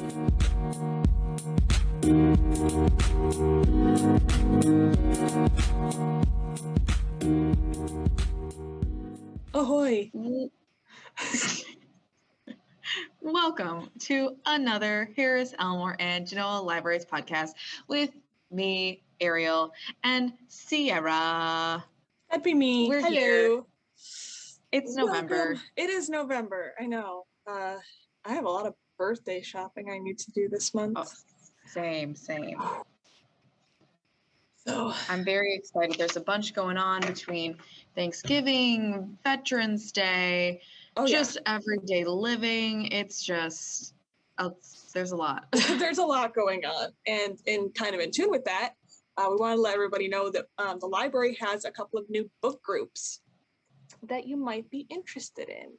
Ahoy! Welcome to another Harris-Elmore and Genoa Libraries podcast with me, Ariel, and Sierra. That'd be me. We're Hello. here. It's Welcome. November. It is November. I know. I have a lot of birthday shopping I need to do this month. Oh, same. So I'm very excited. There's a bunch going on between Thanksgiving, Veterans Day, just everyday living. It's just, there's a lot. There's a lot going on. And kind of in tune with that, we want to let everybody know that the library has a couple of new book groups that you might be interested in.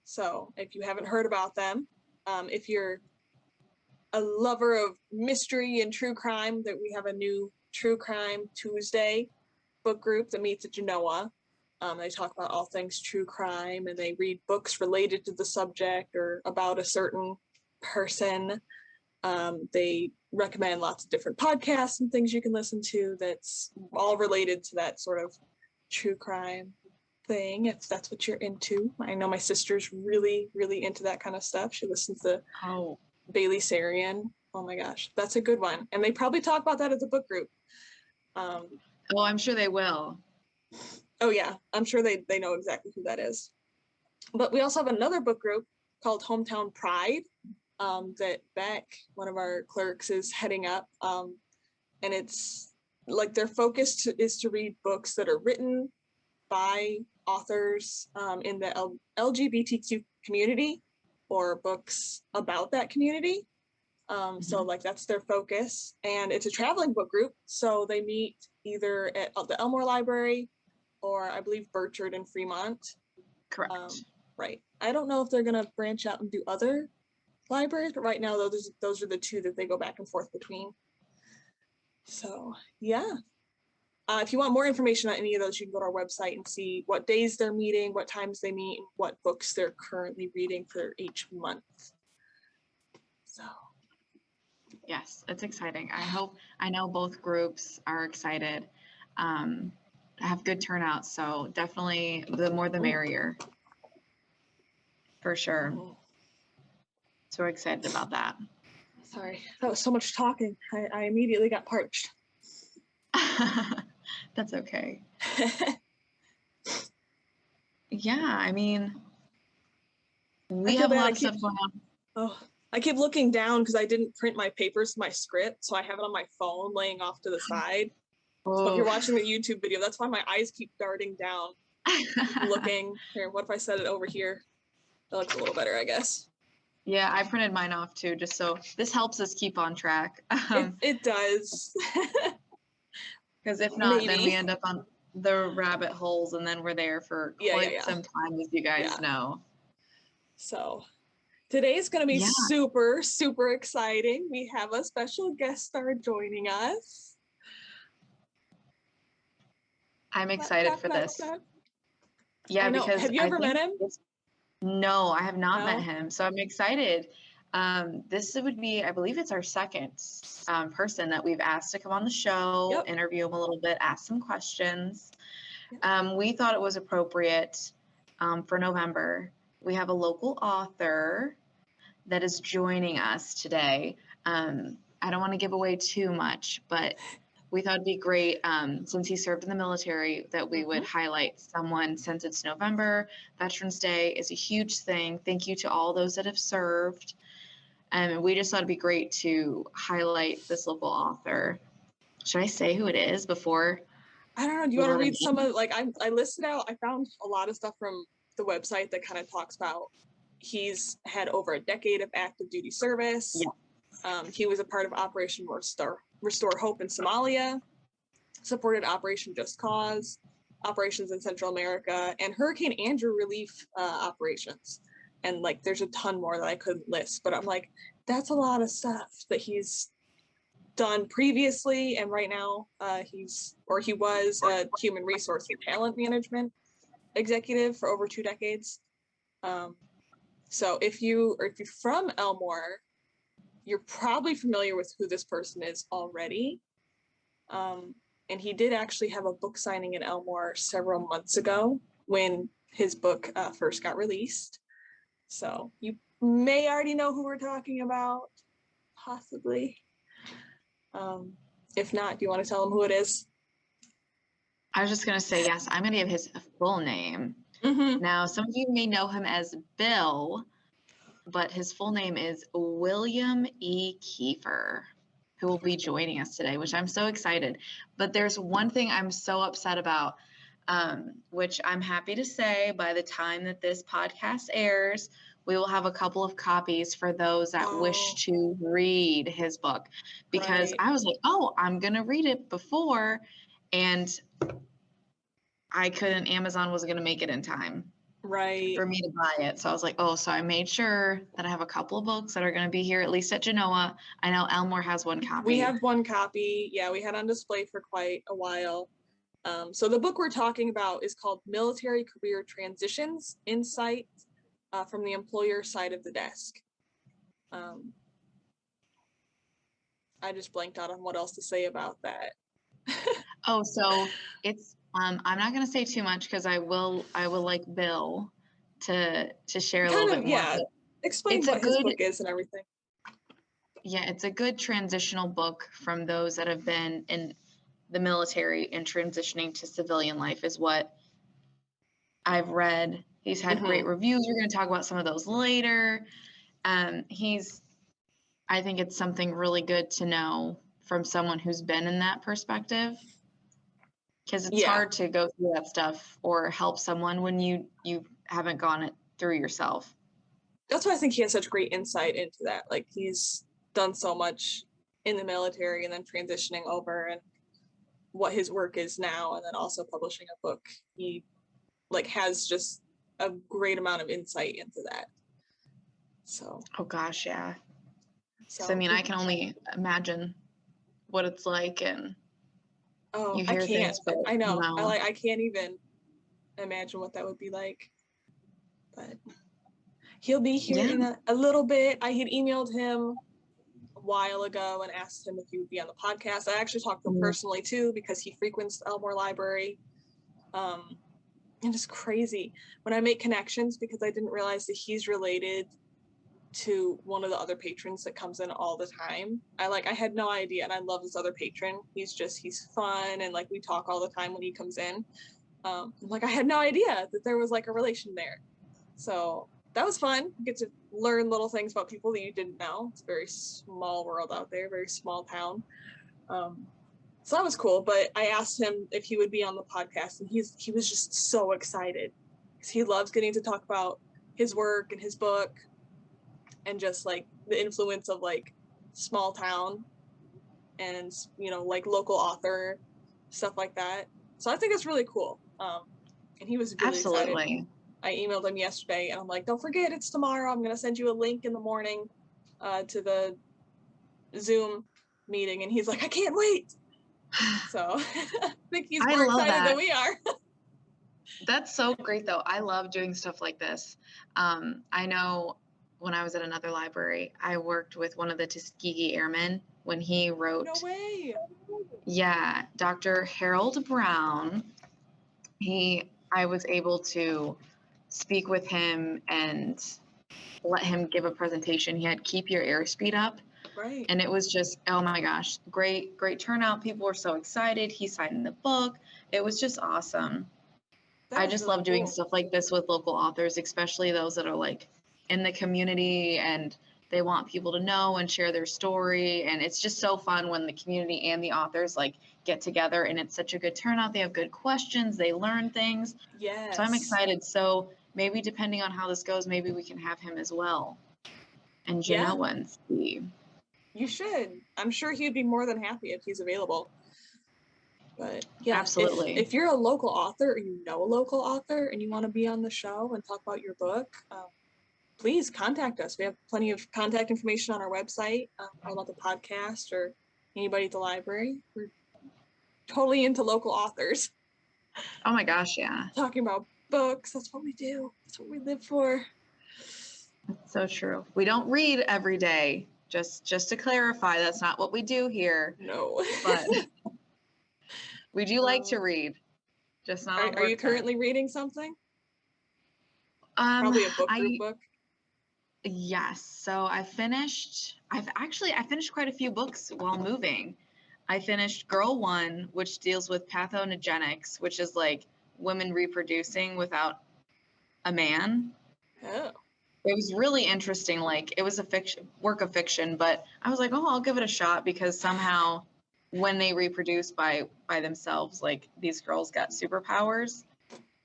So if you haven't heard about them, if you're a lover of mystery and true crime, that we have a new True Crime Tuesday book group that meets at Genoa. They talk about all things true crime, and they read books related to the subject or about a certain person. They recommend lots of different podcasts and things you can listen to that's all related to that sort of true crime thing, if that's what you're into. I know my sister's really, really into that kind of stuff. She listens to Bailey Sarian. Oh my gosh, that's a good one. And they probably talk about that as a book group. I'm sure they will. Oh yeah, I'm sure they know exactly who that is. But we also have another book group called Hometown Pride that Beck, one of our clerks, is heading up. And it's like their focus is to read books that are written by authors in the LGBTQ community or books about that community. So like that's their focus, and it's a traveling book group. So they meet either at the Elmore Library or I believe Burchard and Fremont. Correct. Right. I don't know if they're going to branch out and do other libraries, but right now those are the two that they go back and forth between. So yeah. If you want more information on any of those, you can go to our website and see what days they're meeting, what times they meet, and what books they're currently reading for each month. So yes, it's exciting. I know both groups are excited. Have good turnout, so definitely the more the merrier. For sure. So we're excited about that. Sorry, that was so much talking. I immediately got parched. That's okay. Yeah, I mean, we have a lot of stuff going on. Oh, I keep looking down because I didn't print my papers, my script, so I have it on my phone laying off to the side. So if you're watching the YouTube video, that's why my eyes keep darting down, looking. Here, what if I set it over here? That looks a little better, I guess. Yeah, I printed mine off too, just so this helps us keep on track. It does. Because if not, then we end up on the rabbit holes, and then we're there for quite some time, as you guys know. So today's going to be super, super exciting. We have a special guest star joining us. I'm excited for this. Yeah, because have you ever met him? No, I have not met him. So I'm excited. This would be, I believe it's our second person that we've asked to come on the show, interview him a little bit, ask some questions. We thought it was appropriate for November. We have a local author that is joining us today. I don't want to give away too much, but we thought it'd be great, since he served in the military, that we would highlight someone, since it's November. Veterans Day is a huge thing. Thank you to all those that have served. And we just thought it'd be great to highlight this local author. Should I say who it is before? I don't know. Do you want to read some of, like, I listed out, I found a lot of stuff from the website that kind of talks about he's had over a decade of active duty service. Yeah. He was a part of Operation Restore Hope in Somalia, supported Operation Just Cause, operations in Central America, and Hurricane Andrew relief operations. And like, there's a ton more that I couldn't list, but I'm like, that's a lot of stuff that he's done previously. And right now he was a human resource and talent management executive for over 2 decades. So if you're from Elmore, you're probably familiar with who this person is already. And he did actually have a book signing in Elmore several months ago when his book first got released. So you may already know who we're talking about, possibly. If not, do you want to tell him who it is? I was just going to say, yes, I'm going to give his full name. Mm-hmm. Now, some of you may know him as Bill, but his full name is William E. Kieffer, who will be joining us today, which I'm so excited. But there's one thing I'm so upset about, which I'm happy to say by the time that this podcast airs, we will have a couple of copies for those that wish to read his book. Because I was like, I'm going to read it before, and I couldn't, Amazon wasn't going to make it in time for me to buy it. So I was like, so I made sure that I have a couple of books that are going to be here, at least at Genoa. I know Elmore has one copy. We have one copy. Yeah, we had on display for quite a while. So the book we're talking about is called Military Career Transitions, Insight from the Employer Side of the Desk. I just blanked out on what else to say about that. So it's, I'm not going to say too much because I will like Bill to share a little bit more. Yeah, explain what his book is and everything. Yeah, it's a good transitional book from those that have been in the military and transitioning to civilian life is what I've read. He's had great reviews. We're going to talk about some of those later. I think it's something really good to know from someone who's been in that perspective, because it's hard to go through that stuff or help someone when you haven't gone it through yourself. That's why I think he has such great insight into that. Like, he's done so much in the military and then transitioning over, and what his work is now, and then also publishing a book. He has just a great amount of insight into that. So. Oh gosh, yeah. So I mean, I can only imagine what it's like, and you hear things, but I know. I can't even imagine what that would be like. But he'll be here in a little bit. I had emailed him a while ago and asked him if he would be on the podcast. I actually talked to him personally too, because he frequents the Elmore Library. And it's crazy when I make connections, because I didn't realize that he's related to one of the other patrons that comes in all the time. I had no idea, and I love this other patron. He's fun, and we talk all the time when he comes in. I had no idea that there was a relation there. So that was fun. You get to learn little things about people that you didn't know. It's a very small world out there, very small town. So that was cool. But I asked him if he would be on the podcast, and he was just so excited, because he loves getting to talk about his work and his book, and just the influence of small town and local author, stuff like that. So I think it's really cool. And he was really excited. I emailed him yesterday, and I'm like, don't forget, it's tomorrow. I'm going to send you a link in the morning to the Zoom meeting. And he's like, I can't wait. So I think he's more excited than we are. That's so great, though. I love doing stuff like this. I know when I was at another library, I worked with one of the Tuskegee Airmen when he wrote. No way. Yeah, Dr. Harold Brown. I was able to speak with him and let him give a presentation. He had Keep Your Airspeed Up. Right. And it was just, oh my gosh, great turnout. People were so excited. He signed the book. It was just awesome. I just love doing stuff like this with local authors, especially those that are in the community and they want people to know and share their story. And it's just so fun when the community and the authors get together, and it's such a good turnout. They have good questions. They learn things. Yes. So I'm excited. So maybe depending on how this goes, maybe we can have him as well. And Genoa and see. You should. I'm sure he'd be more than happy if he's available. But yeah, absolutely. If you're a local author, or you know a local author, and you want to be on the show and talk about your book, please contact us. We have plenty of contact information on our website about the podcast or anybody at the library. We're totally into local authors. Oh my gosh, yeah. Talking about books. That's what we do. That's what we live for. That's so true. We don't read every day, Just to clarify, that's not what we do here. No. But we do like to read. Just not on Are you work time. currently reading something? Probably a book group book. Yes. So I finished quite a few books while moving. I finished Girl 1, which deals with pathogenics, which is like women reproducing without a man. Oh. It was really interesting. Like, it was a work of fiction, but I was like, oh, I'll give it a shot, because somehow when they reproduce by themselves, like, these girls got superpowers.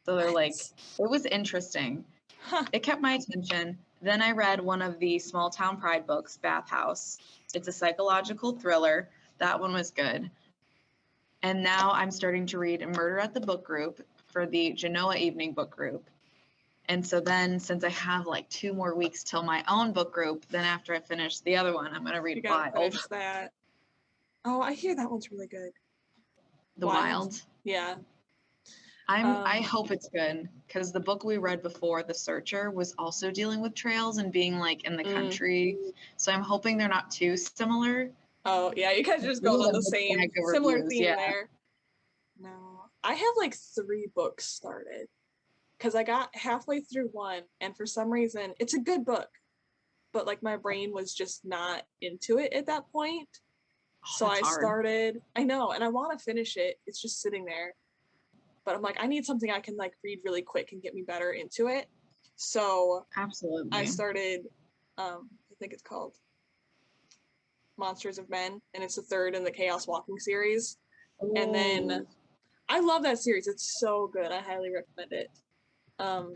So they're like, it was interesting. Huh. It kept my attention. Then I read one of the Small Town Pride books, Bathhouse. It's a psychological thriller. That one was good. And now I'm starting to read Murder at the Book Group for the Genoa Evening Book Group. And so then, since I have like 2 more weeks till my own book group, then after I finish the other one, I'm going to read Wild. Finish that. Oh, I hear that one's really good. The Wild? Yeah. I hope it's good, because the book we read before, The Searcher, was also dealing with trails and being like in the country. So I'm hoping they're not too similar. Oh, yeah. You guys are just going on the same similar theme there. No. I have like 3 books started, because I got halfway through one, and for some reason, it's a good book, but like my brain was just not into it at that point. So I started, I know, and I want to finish it. It's just sitting there. But I'm like, I need something I can like read really quick and get me better into it. So absolutely, I started, I think it's called Monsters of Men, and it's the 3rd in the Chaos Walking series. Ooh. And then I love that series. It's so good. I highly recommend it.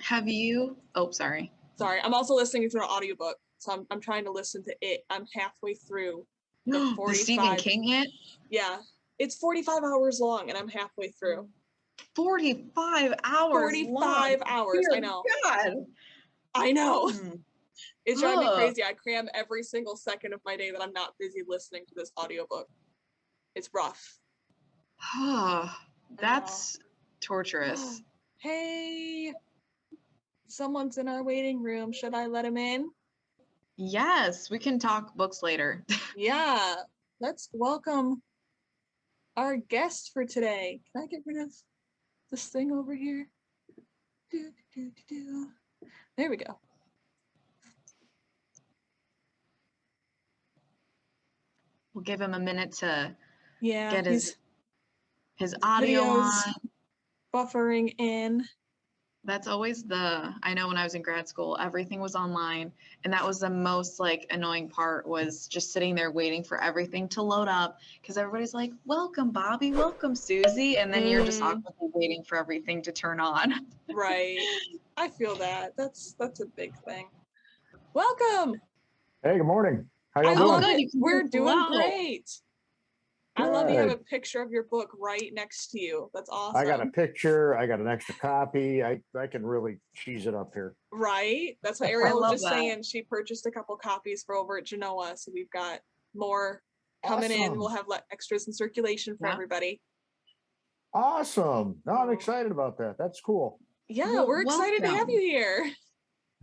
Have you? Oh, sorry. I'm also listening to an audiobook, so I'm trying to listen to it. I'm halfway through the 45. The Stephen King it? Yeah, it's 45 hours long, and I'm halfway through. 45 hours. 45 hours. Dear I know. God. I know. It's driving me crazy. I cram every single second of my day that I'm not busy listening to this audiobook. It's rough. That's torturous. Hey, someone's in our waiting room. Should I let him in? Yes, we can talk books later. Yeah, let's welcome our guest for today. Can I get rid of this thing over here? There we go. We'll give him a minute to get his audio on. Buffering in. That's always I know when I was in grad school, everything was online, and that was the most like annoying part, was just sitting there waiting for everything to load up, because everybody's like, welcome Bobby, welcome Susie, and then you're just awkwardly waiting for everything to turn on. Right. I feel that. That's a big thing. Welcome. Hey, good morning. How y'all doing? Love it. We're doing great. Good. I love you have a picture of your book right next to you. That's awesome. I got a picture. I got an extra copy. I can really cheese it up here. Right. That's what Ariel was just saying. She purchased a couple copies for over at Genoa. So we've got more coming in. We'll have extras in circulation for everybody. Awesome. No, I'm excited about that. That's cool. Yeah, we're excited to have you here.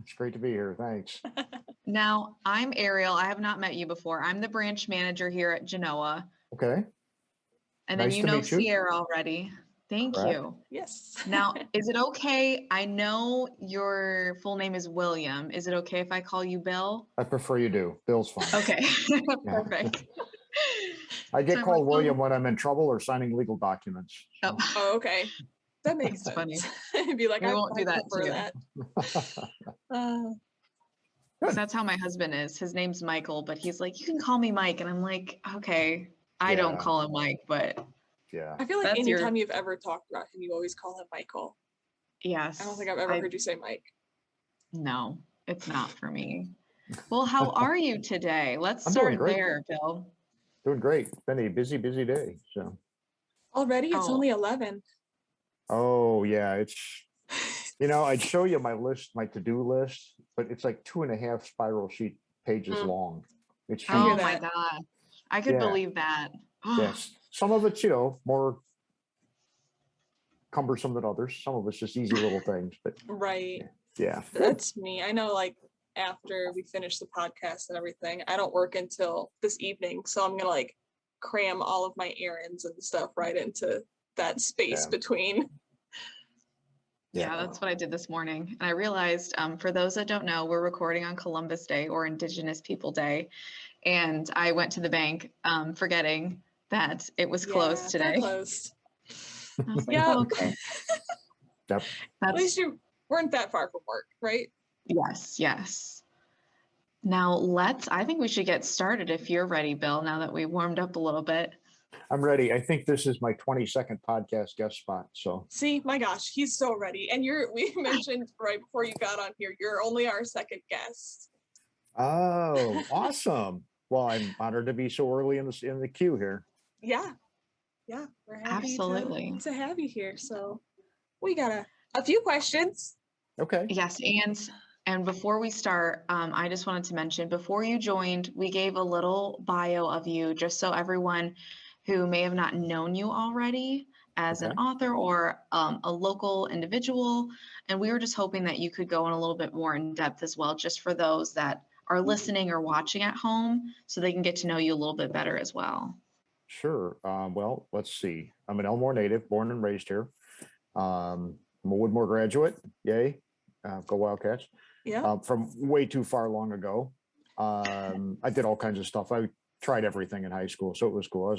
It's great to be here. Thanks. Now, I'm Ariel. I have not met you before. I'm the branch manager here at Genoa. Okay. And then you know Sierra already. Thank you. Yes. Now, is it okay? I know your full name is William. Is it okay if I call you Bill? I prefer you do. Bill's fine. Okay. Perfect. I get called William when I'm in trouble or signing legal documents. So. Oh, okay. That makes sense. Funny. It'd be like, we won't do that too. That's how my husband is. His name's Michael, but he's like, you can call me Mike. And I'm like, okay. I don't call him Mike, but yeah. I feel like anytime you've ever talked about him, you always call him Michael. Yes. I don't think I've ever heard you say Mike. No, it's not for me. Well, how are you today? Let's start there, Bill. Doing great. It's been a busy day. So already it's only 11. Oh yeah, it's I'd show you my list, my to-do list, but it's like 2.5 spiral sheet pages long. It's huge. Oh my God. I could believe that. Yes. Some of it's, more cumbersome than others. Some of it's just easy little things, but right. Yeah. That's me. I know, like, after we finish the podcast and everything. I don't work until this evening, so I'm gonna like cram all of my errands and stuff right into that space between. Yeah, that's what I did this morning. And I realized, for those that don't know, we're recording on Columbus Day or Indigenous People Day. And I went to the bank, forgetting that it was closed today. Closed. I was like, oh, okay. Yep. At least you weren't that far from work, right? Yes. Now I think we should get started if you're ready, Bill, now that we warmed up a little bit. I'm ready. I think this is my 22nd podcast guest spot. So see, my gosh, he's so ready. And we mentioned right before you got on here, you're only our second guest. Oh, awesome. Well, I'm honored to be so early in the queue here. Yeah, we're happy Absolutely to have you here. So we got a few questions. Okay. Yes, and before we start, I just wanted to mention, before you joined, we gave a little bio of you just so everyone who may have not known you already as an author or a local individual. And we were just hoping that you could go in a little bit more in depth as well, just for those that are listening or watching at home, so they can get to know you a little bit better as well. Sure. Well, let's see. I'm an Elmore native, born and raised here. I'm a Woodmore graduate. Yay. Go Wildcats. Yeah. From way too far long ago. I did all kinds of stuff. I tried everything in high school, so it was cool.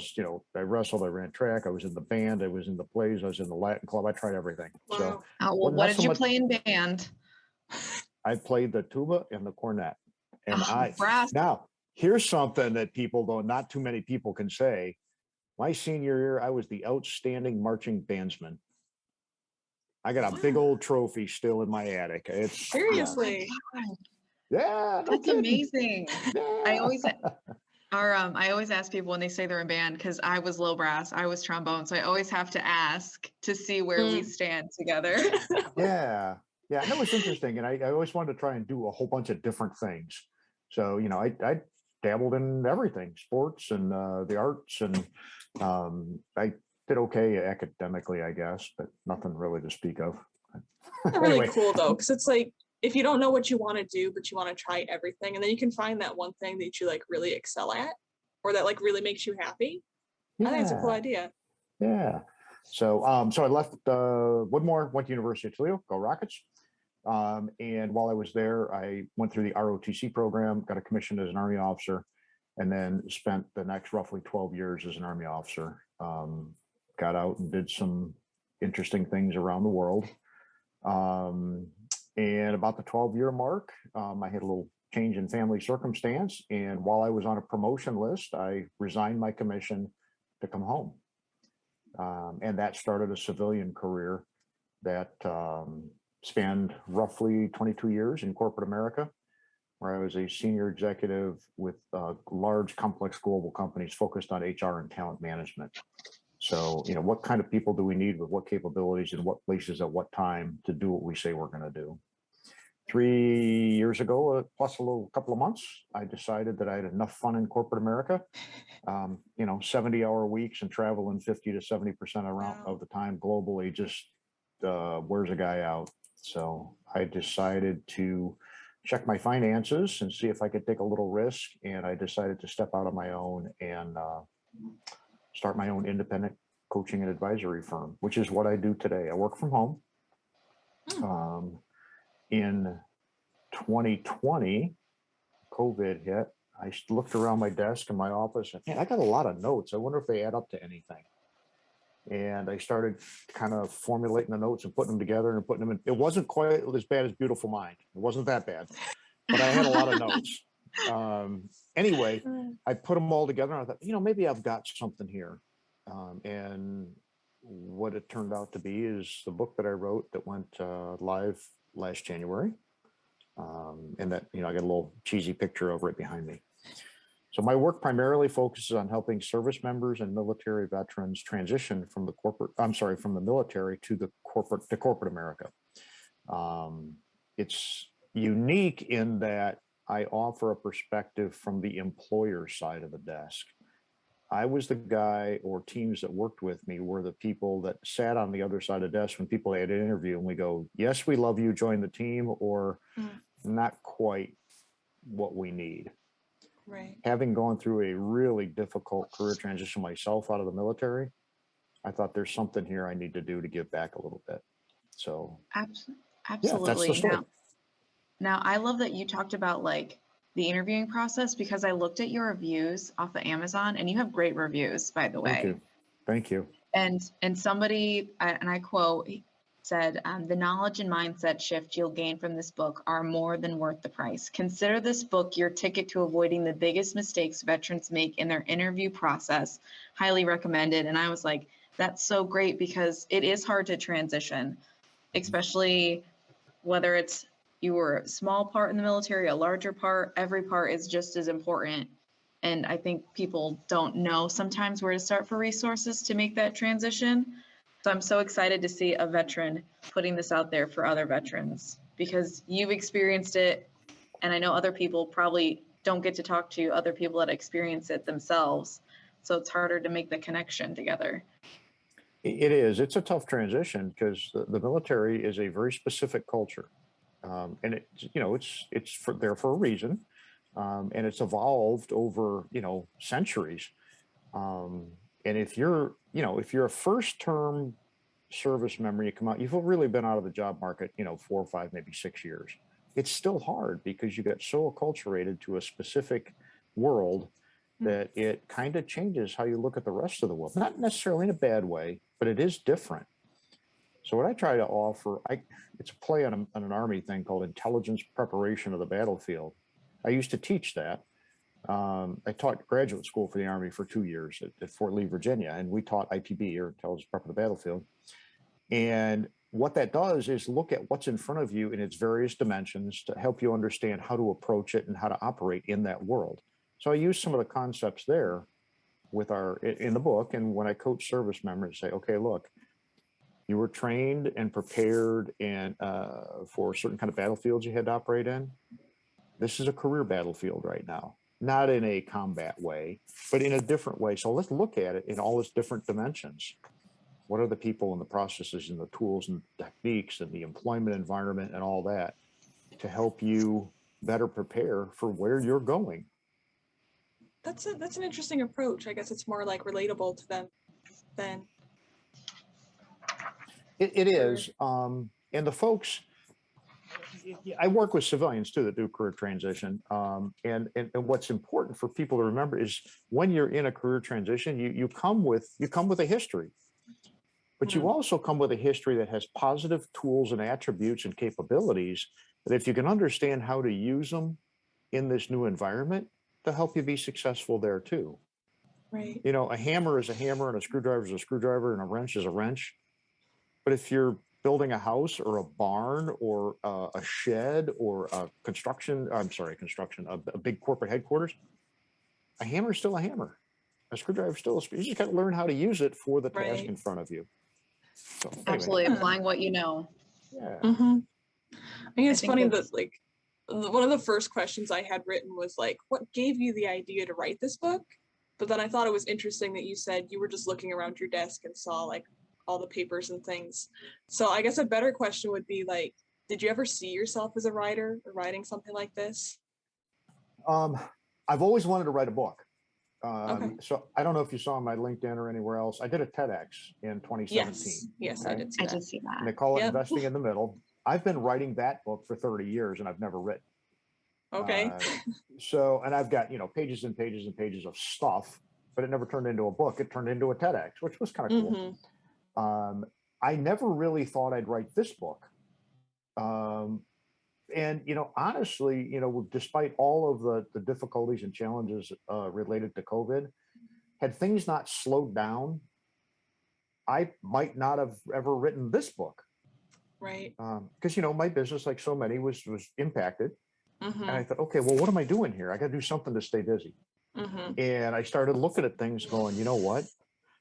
I wrestled, I ran track, I was in the band, I was in the plays, I was in the Latin club. I tried everything. Wow. So, what did you play in band? I played the tuba and the cornet. And brass. Now here's something that not too many people can say. My senior year, I was the outstanding marching bandsman. I got a big old trophy still in my attic. It's seriously. Yeah, that's amazing. Yeah. I always ask people when they say they're in band, because I was low brass, I was trombone, so I always have to ask to see where we stand together. Yeah, and it was interesting, and I always wanted to try and do a whole bunch of different things. So I dabbled in everything, sports and the arts, and I did okay academically, I guess, but nothing really to speak of. Really cool though, because it's like, if you don't know what you want to do, but you want to try everything, and then you can find that one thing that you like really excel at, or that like really makes you happy. I think it's a cool idea. Yeah. So I left Woodmore, went to University of Toledo, go Rockets. And while I was there, I went through the ROTC program, got a commission as an Army officer, and then spent the next roughly 12 years as an Army officer. Got out and did some interesting things around the world. And about the 12-year mark, I had a little change in family circumstance. And while I was on a promotion list, I resigned my commission to come home. And that started a civilian career that spanned roughly 22 years in corporate America, where I was a senior executive with large, complex global companies focused on HR and talent management. So, what kind of people do we need with what capabilities and what places at what time to do what we say we're going to do? 3 years ago, plus a couple of months, I decided that I had enough fun in corporate America. 70-hour weeks and traveling 50 to 70% of the time globally just wears a guy out. So I decided to check my finances and see if I could take a little risk. And I decided to step out on my own and start my own independent coaching and advisory firm, which is what I do today. I work from home. In 2020, COVID hit. I looked around my desk in my office and man, I got a lot of notes. I wonder if they add up to anything. And I started kind of formulating the notes and putting them together and putting them in. It wasn't quite as bad as Beautiful Mind. It wasn't that bad, but I had a lot of notes. Anyway, I put them all together and I thought, maybe I've got something here. And what it turned out to be is the book that I wrote that went live last January. And that, I got a little cheesy picture of right behind me. So my work primarily focuses on helping service members and military veterans transition from the military to corporate America. It's unique in that I offer a perspective from the employer side of the desk. I was the guy, or teams that worked with me were the people that sat on the other side of the desk when people had an interview and we go, yes, we love you, join the team, or not quite. what we need. Right. Having gone through a really difficult career transition myself out of the military, I thought there's something here I need to do to give back a little bit. So yeah, that's the Absolutely. story. Now, I love that you talked about like the interviewing process, because I looked at your reviews off of Amazon, and you have great reviews, by the way. Thank you. And somebody, and I quote, said, the knowledge and mindset shift you'll gain from this book are more than worth the price. Consider this book your ticket to avoiding the biggest mistakes veterans make in their interview process. Highly recommended. And I was like, that's so great, because it is hard to transition, especially whether it's you were a small part in the military, a larger part, every part is just as important. And I think people don't know sometimes where to start for resources to make that transition. So I'm so excited to see a veteran putting this out there for other veterans, because you've experienced it. And I know other people probably don't get to talk to other people that experience it themselves. So it's harder to make the connection together. It is. It's a tough transition, because the military is a very specific culture. And it's there for a reason. And it's evolved over, centuries. And if you're a first term service member, you come out, you've really been out of the job market, 4 or 5, maybe 6 years. It's still hard, because you get so acculturated to a specific world that it kind of changes how you look at the rest of the world. Not necessarily in a bad way, but it is different. So what I try to offer, it's a play on an Army thing called intelligence preparation of the battlefield. I used to teach that. I taught graduate school for the Army for 2 years at Fort Lee, Virginia, and we taught IPB, or intelligence prep of the battlefield. And what that does is look at what's in front of you in its various dimensions to help you understand how to approach it and how to operate in that world. So I use some of the concepts there in the book. And when I coach service members, say, okay, look, you were trained and prepared for certain kind of battlefields you had to operate in. This is a career battlefield right now, not in a combat way, but in a different way. So let's look at it in all its different dimensions. What are the people and the processes and the tools and techniques and the employment environment and all that to help you better prepare for where you're going? That's an interesting approach. I guess it's more like relatable to them than. It is. And the folks, I work with civilians too that do career transition. And what's important for people to remember is when you're in a career transition, you come with a history, but you also come with a history that has positive tools and attributes and capabilities that if you can understand how to use them in this new environment, to help you be successful there too. Right. A hammer is a hammer, and a screwdriver is a screwdriver, and a wrench is a wrench. But if you're building a house or a barn or a shed or a big corporate headquarters, a hammer is still a hammer. A screwdriver is still you just got to learn how to use it for the task in front of you. So, anyway. Absolutely, applying what you know. Yeah. Mm-hmm. I think it's funny that one of the first questions I had written was like, what gave you the idea to write this book? But then I thought it was interesting that you said you were just looking around your desk and saw like all the papers and things. So I guess a better question would be like, did you ever see yourself as a writer or writing something like this? I've always wanted to write a book. Okay. So I don't know if you saw on my LinkedIn or anywhere else, I did a TEDx in 2017. Yes, I did see that. And they call it Investing in the Middle. I've been writing that book for 30 years and I've never written. Okay. And I've got, pages and pages and pages of stuff, but it never turned into a book. It turned into a TEDx, which was kind of cool. I never really thought I'd write this book. And, honestly, despite all of the difficulties and challenges related to COVID, had things not slowed down, I might not have ever written this book. Right. Because, my business, like so many, was impacted. And I thought, okay, well, what am I doing here? I got to do something to stay busy. And I started looking at things going, you know what?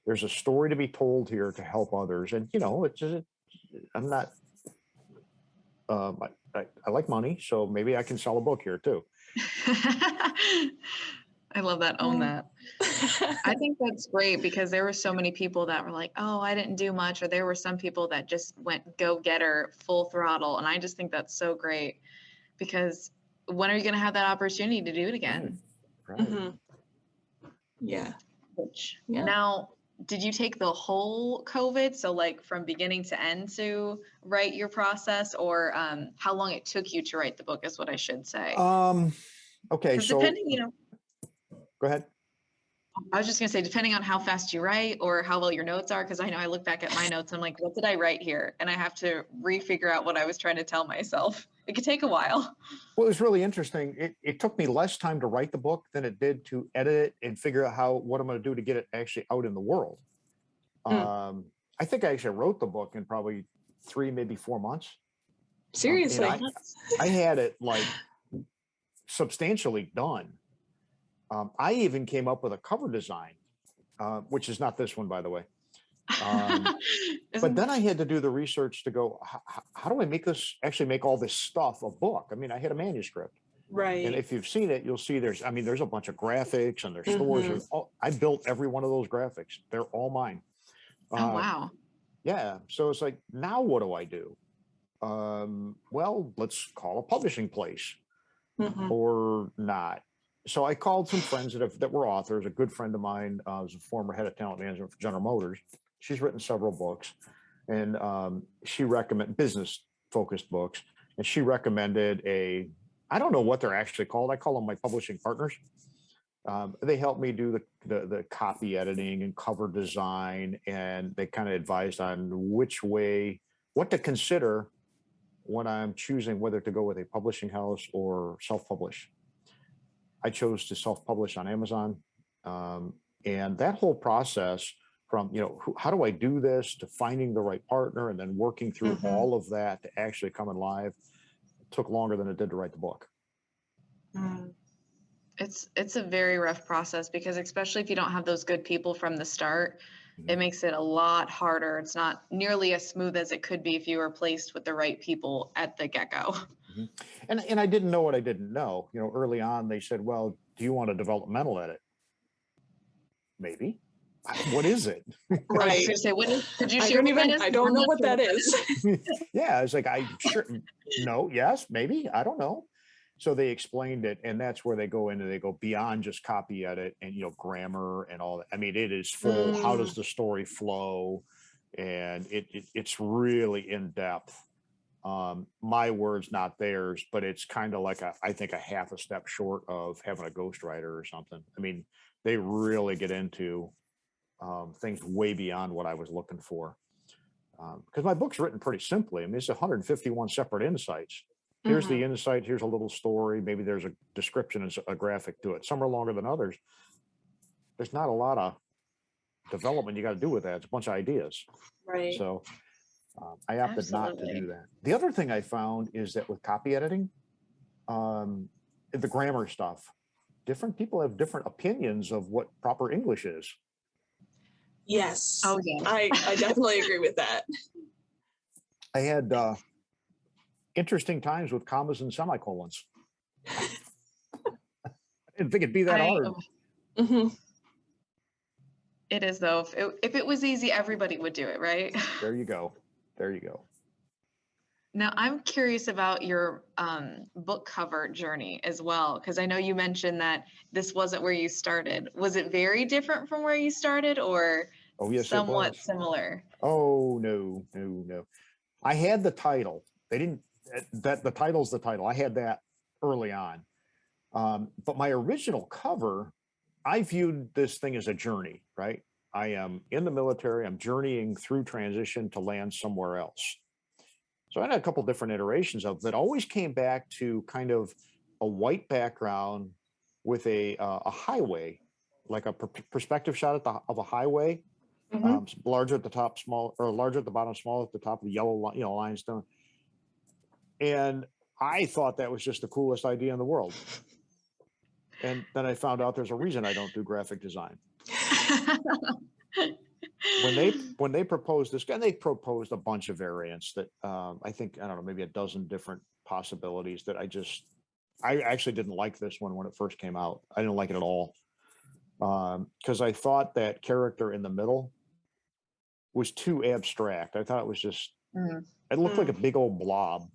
There's a story to be told here to help others. And, it's just, I'm not, I like money, so maybe I can sell a book here too. I love that. Own that. I think that's great, because there were so many people that were like, oh, I didn't do much. Or there were some people that just went go-getter, full throttle. And I just think that's so great, because when are you going to have that opportunity to do it again? Right. Mhm. Yeah. Yeah. Now, did you take the whole COVID? So like from beginning to end to write your process, or how long it took you to write the book is what I should say. Okay. So depending, go ahead. I was just going to say, depending on how fast you write or how well your notes are, because I know I look back at my notes, I'm like, what did I write here? And I have to refigure out what I was trying to tell myself. It could take a while. Well, it was really interesting. It took me less time to write the book than it did to edit it and figure out what I'm going to do to get it actually out in the world. I think I actually wrote the book in probably 3, maybe 4 months. Seriously. I had it like substantially done. I even came up with a cover design, which is not this one, by the way. But then I had to do the research to go, how do I make all this stuff a book? I mean, I had a manuscript. Right. And if you've seen it, you'll see there's a bunch of graphics and there's stories. I built every one of those graphics. They're all mine. Oh, wow. Yeah. So it's like, now what do I do? Well, let's call a publishing place or not. So I called some friends that were authors. A good friend of mine was a former head of talent management for General Motors. She's written several books, and she recommended business-focused books. And she recommended I don't know what they're actually called. I call them my publishing partners. They helped me do the copy editing and cover design, and they kind of advised on what to consider when I'm choosing whether to go with a publishing house or self-publish. I chose to self-publish on Amazon. And that whole process from, how do I do this to finding the right partner and then working through all of that to actually come in live took longer than it did to write the book. It's a very rough process because especially if you don't have those good people from the start, it makes it a lot harder. It's not nearly as smooth as it could be if you were placed with the right people at the get-go. And I didn't know what I didn't know. Early on, they said, well, do you want a developmental edit? Maybe. What is it? Right. I was going to say, could you share I don't know what that is. Yeah, it's like, no, yes, maybe, I don't know. So they explained it, and that's where they go beyond just copy edit and, grammar and all that. I mean, it is full. How does the story flow? And it's really in depth. My words, not theirs, but it's kind of like I think a half a step short of having a ghostwriter or something. I mean, they really get into things way beyond what I was looking for. Because my book's written pretty simply. I mean, it's 151 separate insights. Here's the insight. Here's a little story. Maybe there's a description and a graphic to it. Some are longer than others. There's not a lot of development you got to do with that. It's a bunch of ideas. Right. So I opted not to do that. The other thing I found is that with copy editing, the grammar stuff, different people have different opinions of what proper English is. Yes. Oh, yeah. I definitely agree with that. I had interesting times with commas and semicolons. I didn't think it'd be that hard. It is, though. If it was easy, everybody would do it, right? There you go. Now, I'm curious about your book cover journey as well, because I know you mentioned that this wasn't where you started. Was it very different from where you started, or somewhat similar? Oh, no. I had the title. They didn't, the title's the title. I had that early on. But my original cover, I viewed this thing as a journey, right? I am in the military. I'm journeying through transition to land somewhere else. So I had a couple different iterations of that. Always came back to kind of a white background with a highway, like a perspective shot of a highway, larger at the top, small, or larger at the bottom, small at the top of the yellow, limestone. And I thought that was just the coolest idea in the world. And then I found out there's a reason I don't do graphic design. When they proposed this, and they proposed a bunch of variants that I think, I don't know, maybe a dozen different possibilities that I actually didn't like this one when it first came out. I didn't like it at all. Because I thought that character in the middle was too abstract. I thought it was just, it looked like a big old blob.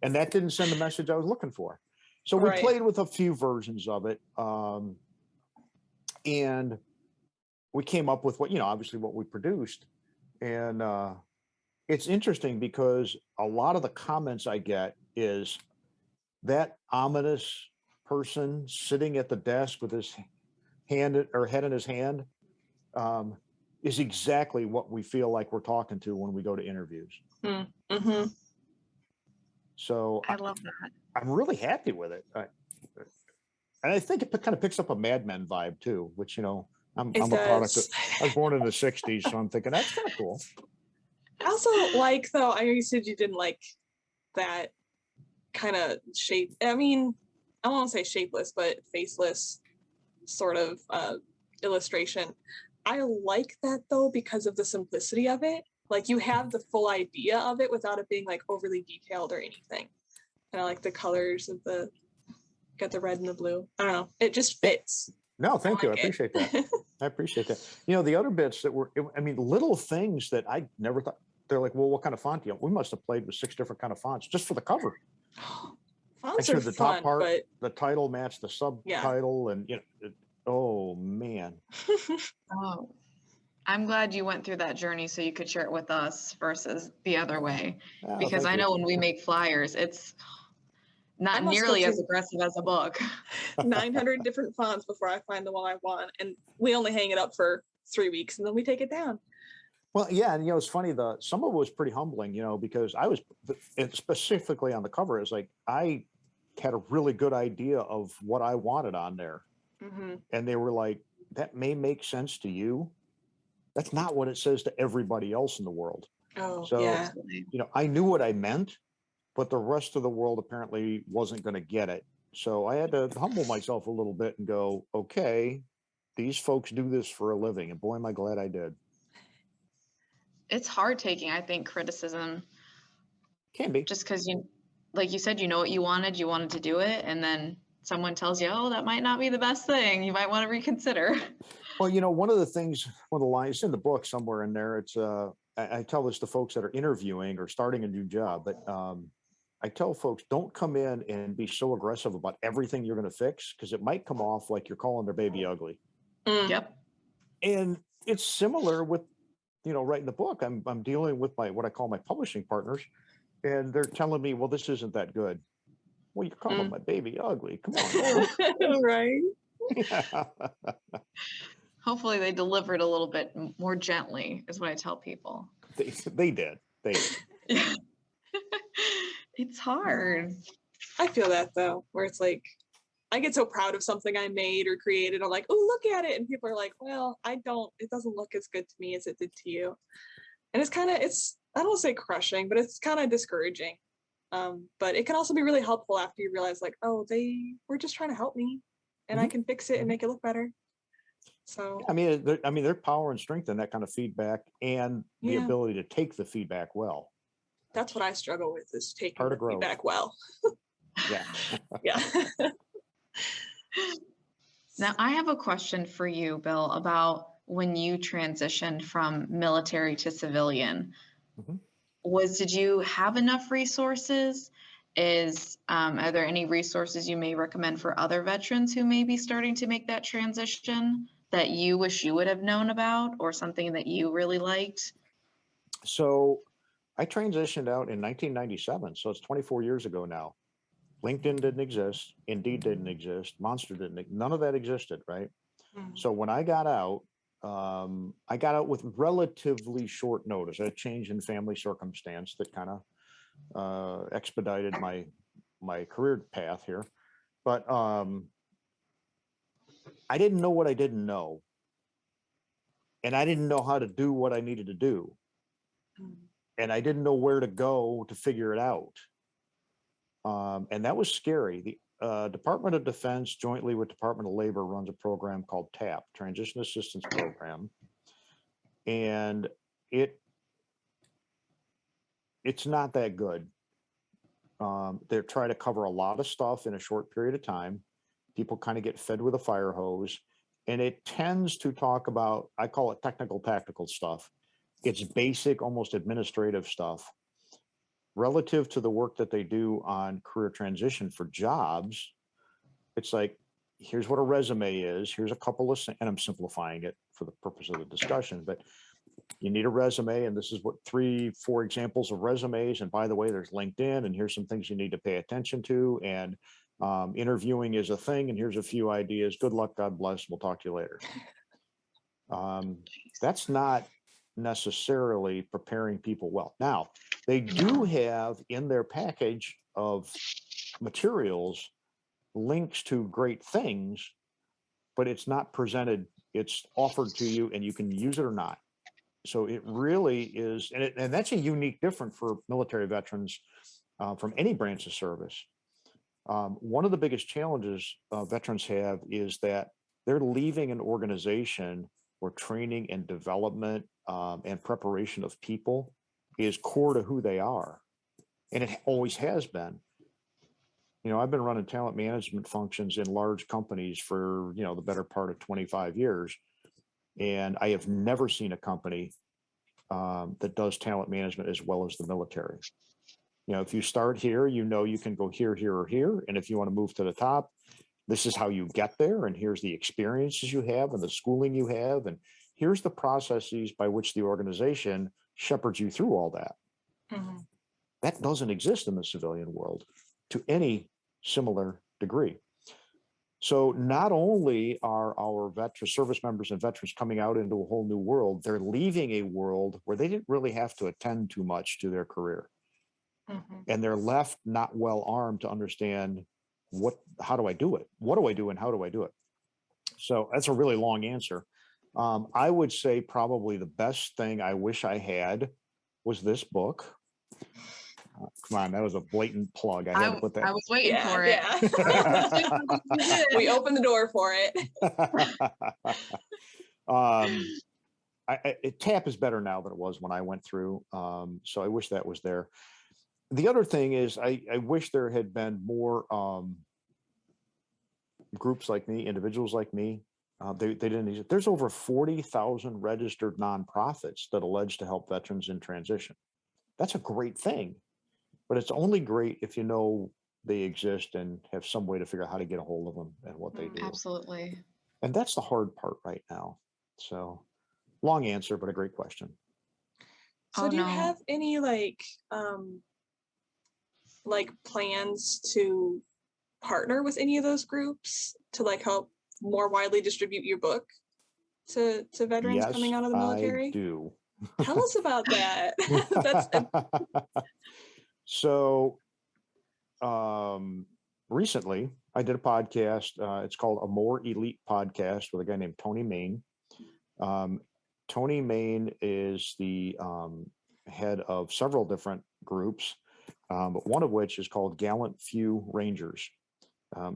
And that didn't send the message I was looking for. So we played with a few versions of it. And we came up with what, obviously what we produced. And it's interesting because a lot of the comments I get is that ominous person sitting at the desk with his hand or head in his hand is exactly what we feel like we're talking to when we go to interviews. Mm-hmm. So I love that. I'm really happy with it. And I think it kind of picks up a Mad Men vibe too, which, I'm a product of, I was born in the 60s, so I'm thinking that's kind of cool. I also like, though, I know you said you didn't like that kind of shape. I mean, I won't say shapeless, but faceless sort of illustration. I like that though because of the simplicity of it. Like you have the full idea of it without it being like overly detailed or anything. And I like the colors of got the red and the blue. I don't know. It just fits. No, thank you. I appreciate that. I appreciate that. The other bits that were, little things that I never thought, they're like, well, what kind of font do you have? We must have played with 6 different kind of fonts just for the cover. Fonts are the fun, top part, but the title matched the subtitle, and oh man. Oh, I'm glad you went through that journey so you could share it with us versus the other way. Because I know when we make flyers, it's not nearly as aggressive as a book. 900 different fonts before I find the one I want, and we only hang it up for 3 weeks and then we take it down. Well, yeah, and it's funny. Some of it was pretty humbling, because I was specifically on the cover. It's like I had a really good idea of what I wanted on there, and they were like, "That may make sense to you. That's not what it says to everybody else in the world." Oh, so, yeah. I knew what I meant, but the rest of the world apparently wasn't going to get it. So I had to humble myself a little bit and go, "Okay, these folks do this for a living," and boy, am I glad I did. It's hard taking, I think, criticism. Can be. Just because like you said, what you wanted to do it, and then someone tells you, oh, that might not be the best thing. You might want to reconsider. Well, one of the lines in the book somewhere in there, it's I tell this to folks that are interviewing or starting a new job, but I tell folks, don't come in and be so aggressive about everything you're going to fix, because it might come off like you're calling their baby ugly. Yep. And it's similar with, writing the book. I'm dealing with what I call my publishing partners, and they're telling me, well, this isn't that good. Well, you're calling my baby ugly. Come on. Right. Yeah. Hopefully they delivered a little bit more gently, is what I tell people. They did. Yeah. It's hard. I feel that though, where it's like, I get so proud of something I made or created. I'm like, oh, look at it. And people are like, well, it doesn't look as good to me as it did to you. And I don't want to say crushing, but it's kind of discouraging. But it can also be really helpful after you realize like, oh, they were just trying to help me and I can fix it and make it look better. So, there's power and strength in that kind of feedback, and the ability to take the feedback well. That's what I struggle with, is taking Part the of growth. feedback well. Yeah. Yeah. Now, I have a question for you, Bill, about when you transitioned from military to civilian. Did you have enough resources? Are there any resources you may recommend for other veterans who may be starting to make that transition that you wish you would have known about, or something that you really liked? So I transitioned out in 1997. So it's 24 years ago now. LinkedIn didn't exist. Indeed didn't exist. Monster none of that existed, right? So when I got out with relatively short notice. A change in family circumstance that kind of expedited my career path here. But I didn't know what I didn't know. And I didn't know how to do what I needed to do. And I didn't know where to go to figure it out. And that was scary. The Department of Defense, jointly with Department of Labor, runs a program called TAP, Transition Assistance Program. And it's not that good. They're trying to cover a lot of stuff in a short period of time. People kind of get fed with a fire hose. And it tends to talk about, I call it technical, tactical stuff. It's basic, almost administrative stuff. relative to the work that they do on career transition for jobs, it's like, here's what a resume is. Here's a couple of, and I'm simplifying it for the purpose of the discussion, but you need a resume, and this is what 3-4 examples of resumes. And by the way, there's LinkedIn, and here's some things you need to pay attention to. And interviewing is a thing, and here's a few ideas. Good luck, God bless. We'll talk to you later. That's not necessarily preparing people well. Now, they do have in their package of materials links to great things, but it's not presented. It's offered to you, and you can use it or not. So it really is, and that's a unique difference for military veterans from any branch of service. One of the biggest challenges veterans have is that they're leaving an organization where training and development and preparation of people is core to who they are. And it always has been. You know, I've been running talent management functions in large companies for, you know, the better part of 25 years. And I have never seen a company that does talent management as well as the military. You know, if you start here, you know, you can go here, here, or here. And if you want to move to the top, this is how you get there. And here's the experiences you have and the schooling you have. And here's the processes by which the organization shepherds you through all that. Mm-hmm. That doesn't exist in the civilian world to any similar degree. So not only are our veteran service members and veterans coming out into a whole new world, they're leaving a world where they didn't really have to attend too much to their career. Mm-hmm. And they're left not well armed to understand how do I do it? What do I do and how do I do it? So that's a really long answer. I would say probably the best thing I wish I had was this book. Come on, that was a blatant plug. I had to put that. I was waiting for it. Yeah. We opened the door for it. TAP is better now than it was when I went through. So I wish that was there. The other thing is I wish there had been more groups like me, individuals like me. They didn't. There's over 40,000 registered nonprofits that allege to help veterans in transition. That's a great thing. But it's only great if you know they exist and have some way to figure out how to get a hold of them and what they do. Absolutely. And that's the hard part right now. So long answer, but a great question. So do you have any like plans to partner with any of those groups to like help more widely distribute your book to veterans coming out of the military? I do. Tell us about that. So recently I did a podcast. It's called A More Elite Podcast with a guy named Tony Main. Tony Main is the head of several different groups, but one of which is called Gallant Few Rangers.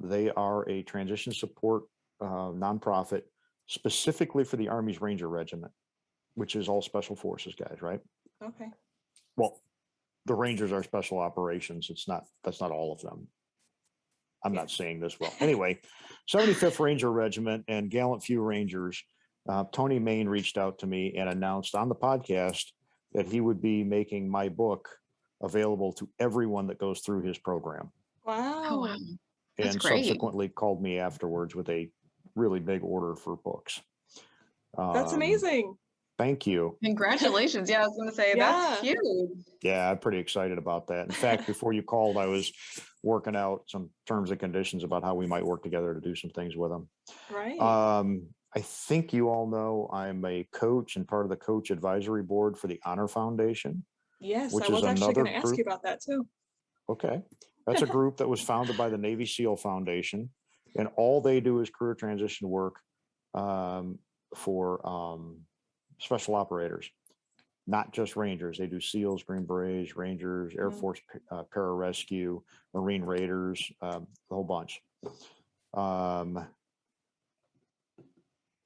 They are a transition support nonprofit specifically for the Army's Ranger Regiment, which is all special forces guys, right? Okay. Well, the Rangers are special operations. That's not all of them. I'm not saying this well. Anyway, 75th Ranger Regiment and Gallant Few Rangers. Tony Main reached out to me and announced on the podcast that he would be making my book available to everyone that goes through his program. Wow. Oh, wow. That's and great. Subsequently called me afterwards with a really big order for books. That's amazing. Thank you. Congratulations. Yeah, I was going to say that's huge. Yeah, I'm pretty excited about that. In fact, before you called, I was working out some terms and conditions about how we might work together to do some things with them. Right. I think you all know I'm a coach and part of the coach advisory board for the Honor Foundation. Yes, I was actually going to ask you about that too. Okay. That's a group that was founded by the Navy SEAL Foundation, and all they do is career transition work for special operators, not just Rangers. They do SEALs, Green Berets, Rangers, Air Force Pararescue, Marine Raiders, the whole bunch.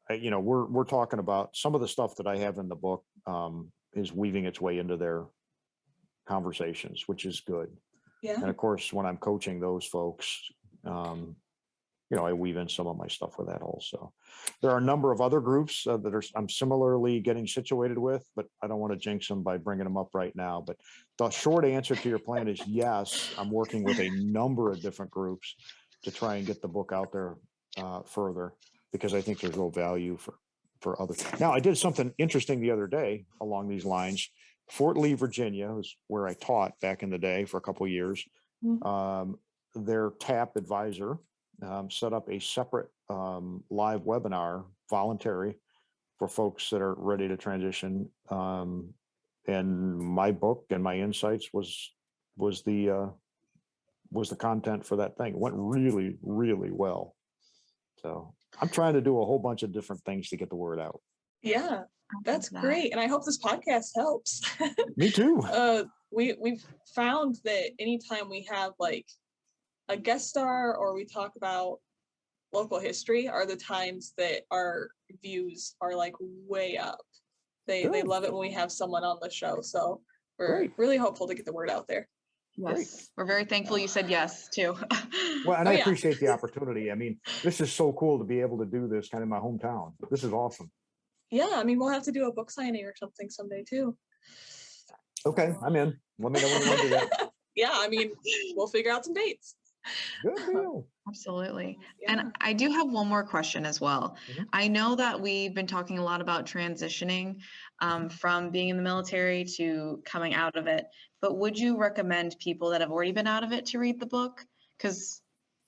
We're talking about some of the stuff that I have in the book is weaving its way into their conversations, which is good. Yeah. And of course, when I'm coaching those folks, I weave in some of my stuff with that also. There are a number of other groups that I'm similarly getting situated with, but I don't want to jinx them by bringing them up right now. But the short answer to your plan is yes, I'm working with a number of different groups to try and get the book out there further, because I think there's real value for others. Now, I did something interesting the other day along these lines. Fort Lee, Virginia, is where I taught back in the day for a couple of years. Their TAP advisor set up a separate live webinar, voluntary, for folks that are ready to transition. And my book and my insights was the content for that thing. It went really, really well. So I'm trying to do a whole bunch of different things to get the word out. Yeah, that's great. And I hope this podcast helps. Me too. We've found that anytime we have like a guest star or we talk about local history are the times that our views are like way up. They love it when we have someone on the show. So we're really hopeful to get the word out there. Yes, great. We're very thankful you said yes too. Well, and I appreciate the opportunity. I mean, this is so cool to be able to do this kind of in my hometown. This is awesome. Yeah, I mean, we'll have to do a book signing or something someday too. Okay, I'm in. Let me know when you want to do that. Yeah, I mean, we'll figure out some dates. Good deal. Absolutely. Yeah. And I do have one more question as well. I know that we've been talking a lot about transitioning from being in the military to coming out of it, but would you recommend people that have already been out of it to read the book? Because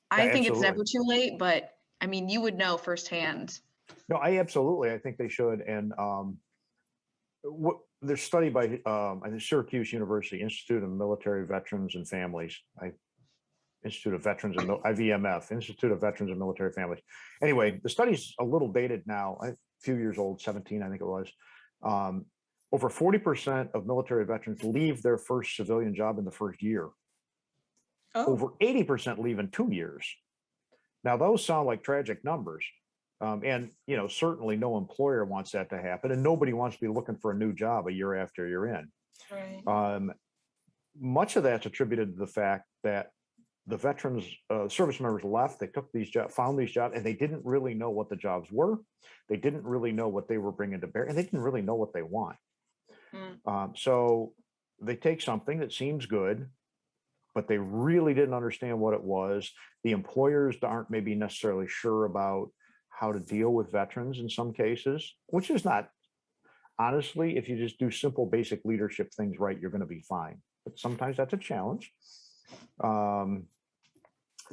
I think it's never too late, but I mean, you would know firsthand. No, I think they should. And there's study by I think Syracuse University Institute of Military Veterans and Families. Institute of Veterans and IVMF, Institute of Veterans and Military Families. Anyway, the study's a little dated now, a few years old, 17, I think it was. Over 40% of military veterans leave their first civilian job in the first year. Over 80% leave in 2 years. Now, those sound like tragic numbers. And, certainly no employer wants that to happen, and nobody wants to be looking for a new job a year after you're in. Right. Much of that's attributed to the fact that the veterans, service members left, they took these jobs, found these jobs, and they didn't really know what the jobs were. They didn't really know what they were bringing to bear, and they didn't really know what they want. So they take something that seems good, but they really didn't understand what it was. The employers aren't maybe necessarily sure about how to deal with veterans in some cases, which is not, honestly, if you just do simple, basic leadership things right, you're going to be fine. But sometimes that's a challenge.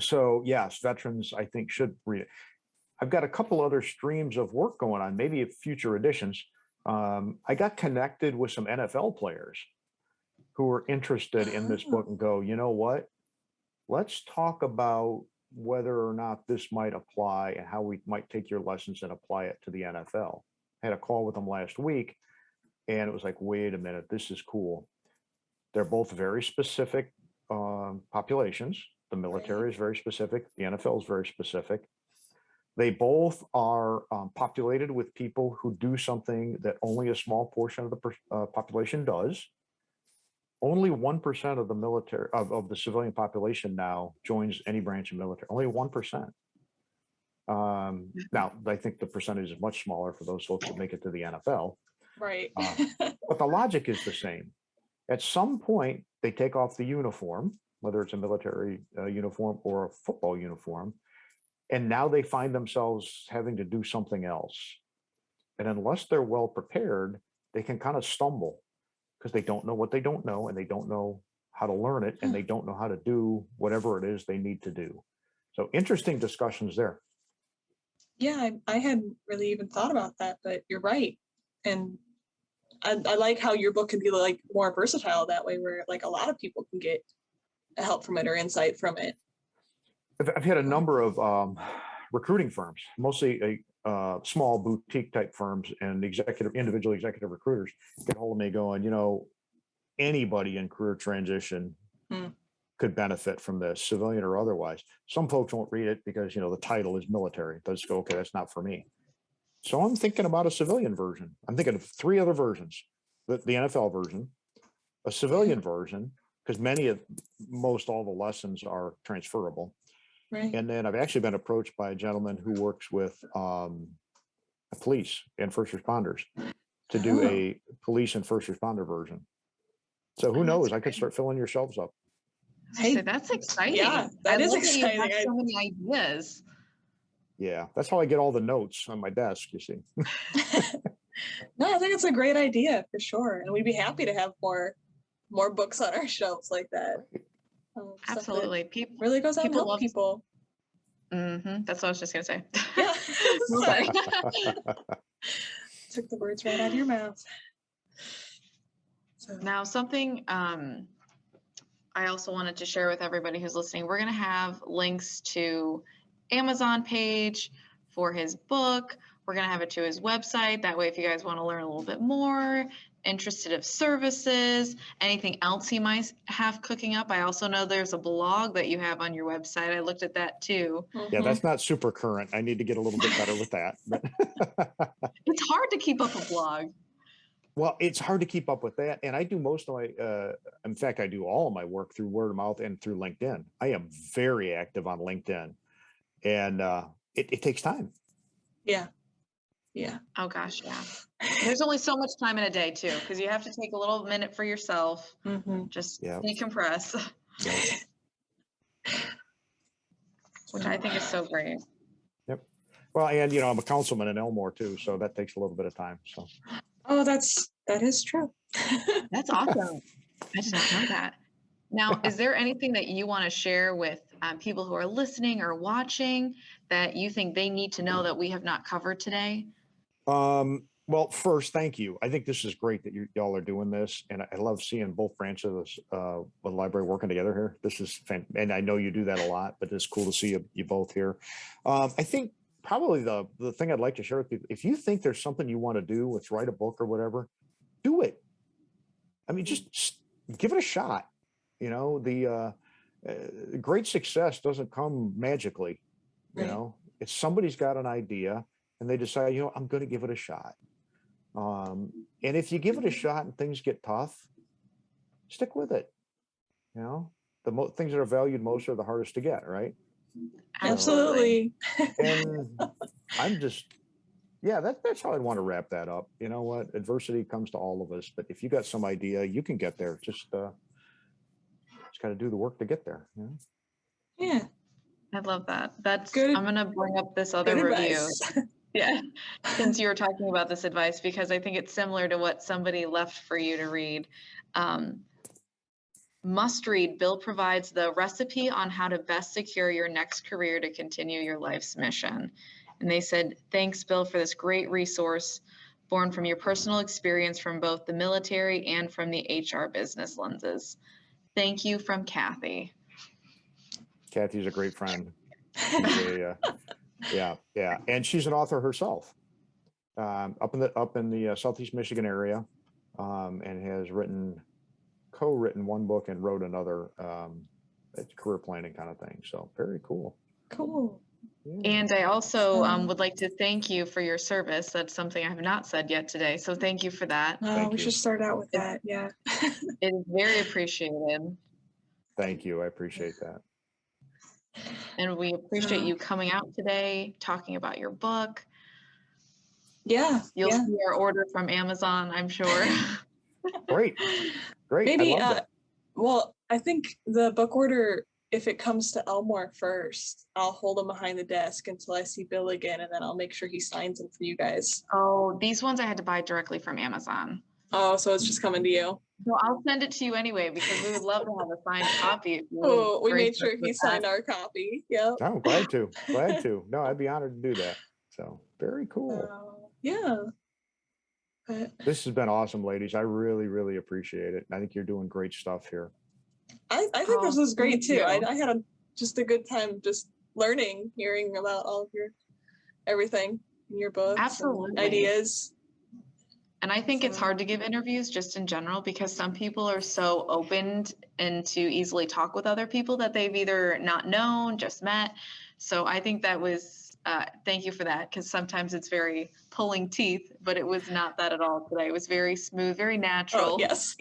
So yes, veterans, I think, should read it. I've got a couple other streams of work going on, maybe future editions. I got connected with some NFL players who were interested in this book and go, you know what? Let's talk about whether or not this might apply and how we might take your lessons and apply it to the NFL. I had a call with them last week, and it was like, wait a minute, this is cool. They're both very specific populations. The military is very specific. The NFL is very specific. They both are populated with people who do something that only a small portion of the population does. Only 1% of the military of the civilian population now joins any branch of military. Only 1%. Now, I think the percentage is much smaller for those folks that make it to the NFL. Right. But the logic is the same. At some point, they take off the uniform, whether it's a military uniform or a football uniform, and now they find themselves having to do something else. And unless they're well prepared, they can kind of stumble because they don't know what they don't know, and they don't know how to learn it, and they don't know how to do whatever it is they need to do. So interesting discussions there. Yeah, I hadn't really even thought about that, but you're right. And I like how your book can be like more versatile that way, where like a lot of people can get help from it or insight from it. I've had a number of recruiting firms, mostly small boutique type firms and individual executive recruiters get hold of me going, anybody in career transition could benefit from this, civilian or otherwise. Some folks won't read it because, the title is military. They'll just go, okay, that's not for me. So I'm thinking about a civilian version. I'm thinking of 3 other versions, the NFL version, a civilian version, because most all the lessons are transferable, Right. And then I've actually been approached by a gentleman who works with police and first responders to do a police and first responder version. So who knows? I could start filling your shelves up. Hey, that's exciting. Yeah, that is exciting. That you have so many ideas. Yeah, that's how I get all the notes on my desk, you see. No, I think it's a great idea for sure. And we'd be happy to have more books on our shelves like that. Absolutely. People really goes out and help people. Mm-hmm. That's what I was just going to say. Yeah. Sorry. Took the words right out of your mouth. So. Now, something I also wanted to share with everybody who's listening, we're going to have links to Amazon page for his book. We're going to have it to his website. That way, if you guys want to learn a little bit more, interested of services, anything else he might have cooking up. I also know there's a blog that you have on your website. I looked at that too. Yeah, that's not super current. I need to get a little bit better with that. It's hard to keep up a blog. Well, it's hard to keep up with that. And I do most of my, in fact, I do all of my work through word of mouth and through LinkedIn. I am very active on LinkedIn, and it takes time. Yeah. Yeah. Oh gosh, yeah. There's only so much time in a day too, because you have to take a little minute for yourself. Just decompress. Which I think is so great. Yep. Well, and I'm a councilman in Elmore too, so that takes a little bit of time. So. Oh, that is true. That's awesome. I did not know that. Now, is there anything that you want to share with people who are listening or watching that you think they need to know that we have not covered today? Well, first, thank you. I think this is great that y'all are doing this, and I love seeing both branches of the library working together here. This is and I know you do that a lot, but it's cool to see you both here. I think probably the thing I'd like to share with people, if you think there's something you want to do, let's write a book or whatever, do it. I mean, just give it a shot. The great success doesn't come magically. It's somebody's got an idea and they decide, I'm going to give it a shot. And if you give it a shot and things get tough, stick with it. The things that are valued most are the hardest to get, right? Absolutely. And I'm just, that's how I'd want to wrap that up. You know what? Adversity comes to all of us, but if you got some idea, you can get there. Just got to do the work to get there. Yeah. I love that. That's good. I'm going to bring up this other review. Yeah. Since you were talking about this advice, because I think it's similar to what somebody left for you to read. Must read. Bill provides the recipe on how to best secure your next career to continue your life's mission. And they said, thanks, Bill, for this great resource born from your personal experience from both the military and from the HR business lenses. Thank you, from Kathy. Kathy's a great friend. Yeah. And she's an author herself, up in the Southeast Michigan area, and has co-written one book and wrote another, career planning kind of thing. So very cool. Cool. Yeah. And I also would like to thank you for your service. That's something I have not said yet today. So thank you for that. We should start out with that. Yeah. It is very appreciated. Thank you. I appreciate that. And we appreciate you coming out today, talking about your book. Yeah. You'll see our order from Amazon, I'm sure. Great. Maybe, I love that. Well, I think the book order, if it comes to Elmore first, I'll hold them behind the desk until I see Bill again, and then I'll make sure he signs them for you guys. Oh, these ones I had to buy directly from Amazon. Oh, so it's just coming to you. So I'll send it to you anyway, because we would love to have a signed copy. Oh, we made sure he signed our copy. Yep. Oh, glad to. No, I'd be honored to do that. So very cool. Yeah. This has been awesome, ladies. I really, really appreciate it. I think you're doing great stuff here. I think this was great too. I had just a good time just learning, hearing about all of your everything in your books. Absolutely. Ideas. And I think it's hard to give interviews just in general, because some people are so open and to easily talk with other people that they've either not known, just met. So I think that was, thank you for that, because sometimes it's very pulling teeth, but it was not that at all today. It was very smooth, very natural. Oh, yes.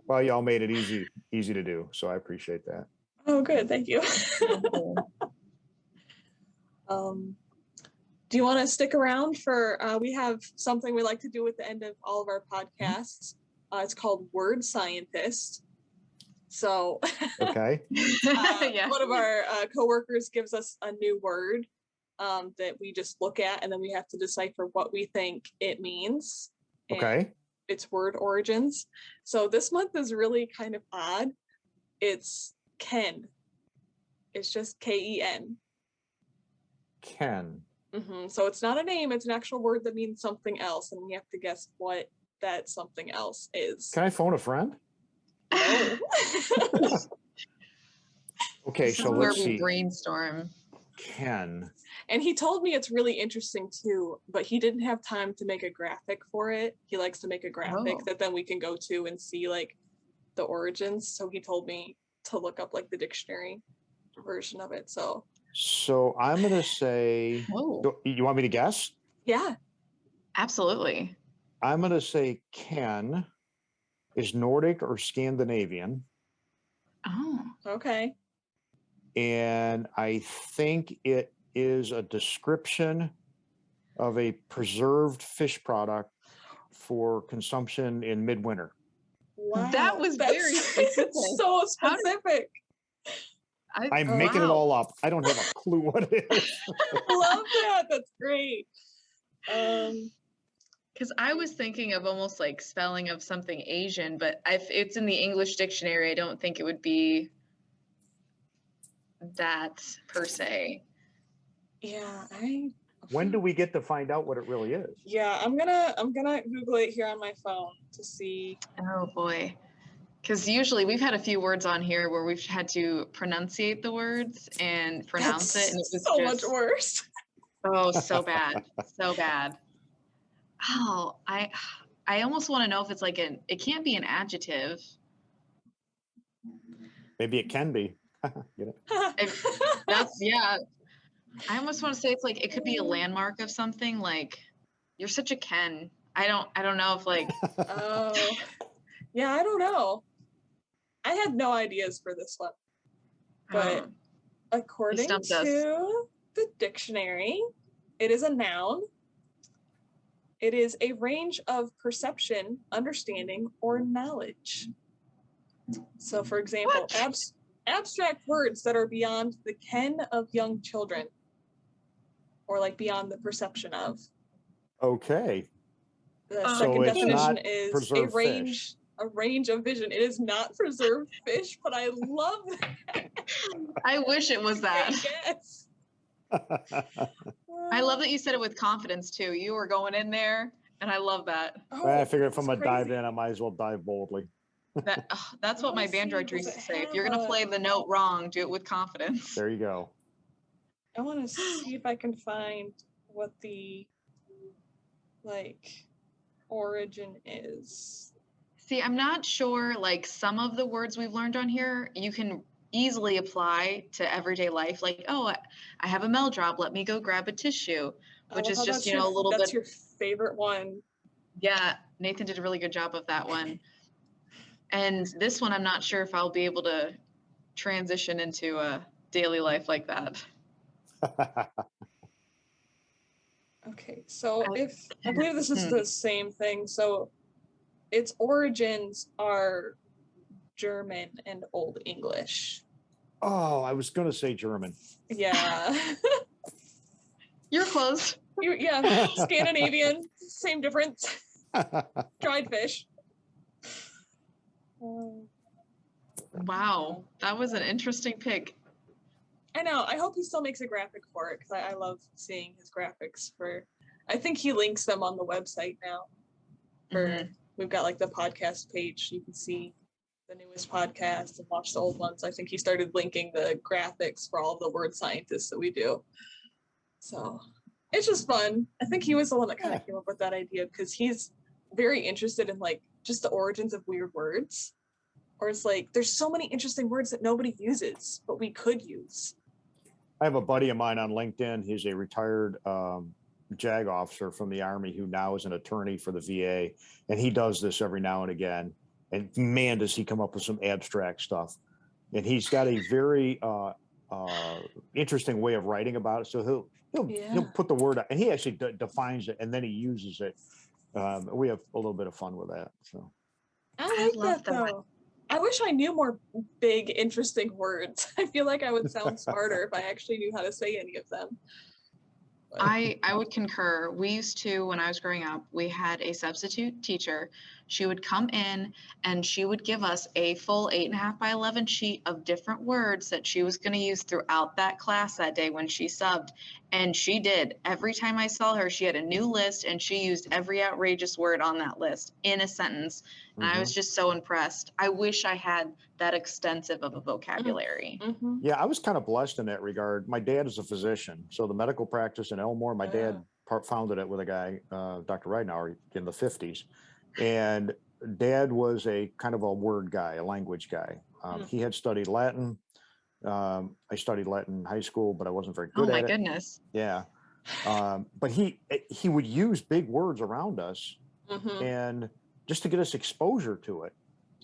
Well, y'all made it easy to do, so I appreciate that. Oh, good. Thank you. Do you want to stick around for, we have something we like to do at the end of all of our podcasts. It's called Word Scientist. So Okay. Yeah. one of our coworkers gives us a new word that we just look at, and then we have to decipher what we think it means. Okay. Its word origins. So this month is really kind of odd. It's Ken. It's just Ken. Ken. So it's not a name, it's an actual word that means something else, and we have to guess what that something else is. Can I phone a friend? No. Okay, This so is where let's we see. brainstorm. Ken. And he told me it's really interesting too, but he didn't have time to make a graphic for it. He likes to make a graphic that then we can go to and see like the origins. So he told me to look up like the dictionary version of it. So I'm going to say, you want me to guess? yeah. Absolutely. I'm going to say Ken is Nordic or Scandinavian. Oh. Okay. And I think it is a description of a preserved fish product for consumption in midwinter. Wow. That was very specific. So specific. I'm making it all up. I don't have a clue what it is. Love that. That's great. Because I was thinking of almost like spelling of something Asian, but if it's in the English dictionary, I don't think it would be that per se. Yeah, When do we get to find out what it really is? Yeah, I'm gonna Google it here on my phone to see. Oh boy. Because usually we've had a few words on here where we've had to pronunciate the words and pronounce it, and it was so just much worse. Oh, so bad. So bad. Oh, I almost want to know if it's like it can't be an adjective. Maybe it can be. Get it? Yeah. I almost want to say it's like it could be a landmark of something, like you're such a Ken. I don't know if like Oh. Yeah, I don't know. I had no ideas for this one. But according to the dictionary, it is a noun. It is a range of perception, understanding, or knowledge. So, for example, abstract words that are beyond the ken of young children, or like beyond the perception of. Okay. The second definition is a range. Fish. A range of vision. It is not preserved fish, but I love that. I wish it was that. Yes. I love that you said it with confidence too. You were going in there, and I love that. I figured if I'm gonna dive in, I might as well dive boldly. That's what my band director used to say. If you're gonna play the note wrong, do it with confidence. There you go. I want to see if I can find what the origin is. See, I'm not sure, like some of the words we've learned on here, you can easily apply to everyday life. Like, oh, I have a Mel drop, let me go grab a tissue, which is just, a little bit. That's your favorite one. Yeah, Nathan did a really good job of that one. And this one, I'm not sure if I'll be able to transition into a daily life like that. Okay, so I believe this is the same thing. So its origins are German and Old English. Oh, I was going to say German. Yeah. You're close. Yeah, Scandinavian, same difference. Dried fish. Wow, that was an interesting pick. I know. I hope he still makes a graphic for it because I love seeing his graphics. I think he links them on the website now. We've got like the podcast page. You can see the newest podcast and watch the old ones. I think he started linking the graphics for all of the word scientists that we do. So it's just fun. I think he was the one that kind of came up with that idea because he's very interested in like just the origins of weird words. Or it's like, there's so many interesting words that nobody uses, but we could use. I have a buddy of mine on LinkedIn. He's a retired JAG officer from the Army who now is an attorney for the VA. And he does this every now and again. And man, does he come up with some abstract stuff. and he's got a very interesting way of writing about it. So he'll put the word out, and he actually defines it, and then he uses it. We have a little bit of fun with that. So I like that though. I wish I knew more big, interesting words. I feel like I would sound smarter if I actually knew how to say any of them. But I would concur. We used to, when I was growing up, we had a substitute teacher. She would come in and she would give us a full 8.5 by 11 sheet of different words that she was going to use throughout that class that day when she subbed. And she did. Every time I saw her, she had a new list and she used every outrageous word on that list in a sentence. And I was just so impressed. I wish I had that extensive of a vocabulary. Yeah, I was kind of blessed in that regard. My dad is a physician, so the medical practice in Elmore, my dad founded it with a guy, Dr. Ridenour, in the 50s. And Dad was a kind of a word guy, a language guy. He had studied Latin. I studied Latin in high school, but I wasn't very good at it. Oh my goodness. Yeah. But he would use big words around us and just to get us exposure to it.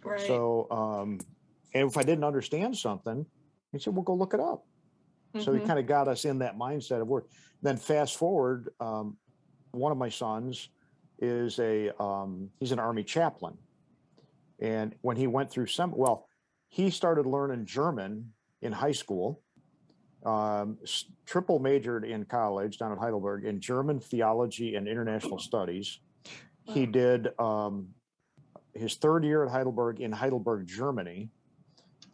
Right. So, and if I didn't understand something, he said, well, go look it up. So he kind of got us in that mindset of work. Then fast forward, one of my sons is he's an Army chaplain. And when he went through he started learning German in high school, triple majored in college down at Heidelberg in German theology and international studies. He did his third year at Heidelberg in Heidelberg, Germany.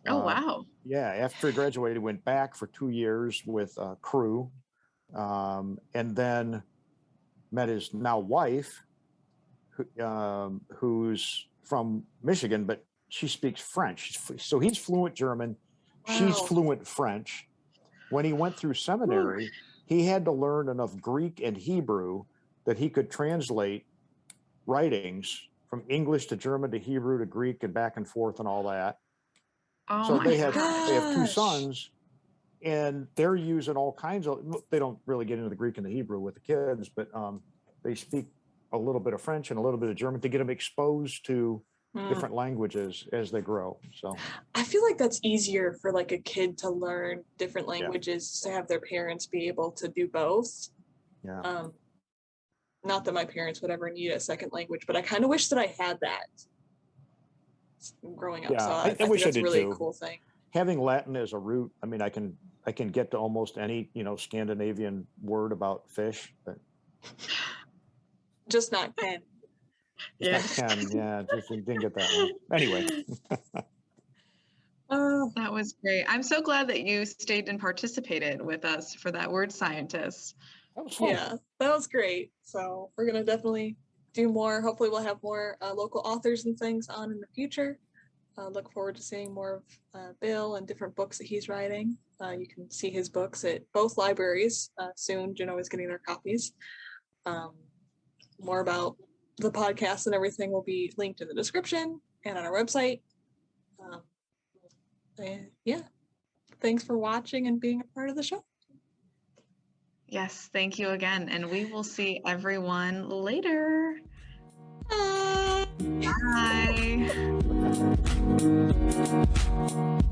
Oh, wow. Yeah. After he graduated, he went back for 2 years with crew, and then met his now wife, who's from Michigan, but she speaks French. So he's fluent German. Wow. She's fluent French. When he went through seminary, he had to learn enough Greek and Hebrew that he could translate writings from English to German to Hebrew to Greek and back and forth and all that. Oh, so they have gosh. 2 sons, and they're using all kinds of, they don't really get into the Greek and the Hebrew with the kids, but they speak a little bit of French and a little bit of German to get them exposed to different languages as they grow. So I feel like that's easier for like a kid to learn different languages, to have their parents be able to do both. Yeah. Not that my parents would ever need a second language, but I kind of wish that I had that growing up. Yeah, So I think wish I that's did really too. a cool thing. Having Latin as a root, I mean, I can get to almost any, Scandinavian word about fish, but Just not Ken. just didn't get that one. Anyway. That was great. I'm so glad that you stayed and participated with us for that word scientist. That was fun. Yeah, that was great. So we're going to definitely do more. Hopefully we'll have more local authors and things on in the future. Look forward to seeing more of Bill and different books that he's writing. You can see his books at both libraries soon. Genoa is getting their copies. More about the podcast and everything will be linked in the description and on our website. And yeah, thanks for watching and being a part of the show. Yes, thank you again. And we will see everyone later. Bye. Bye.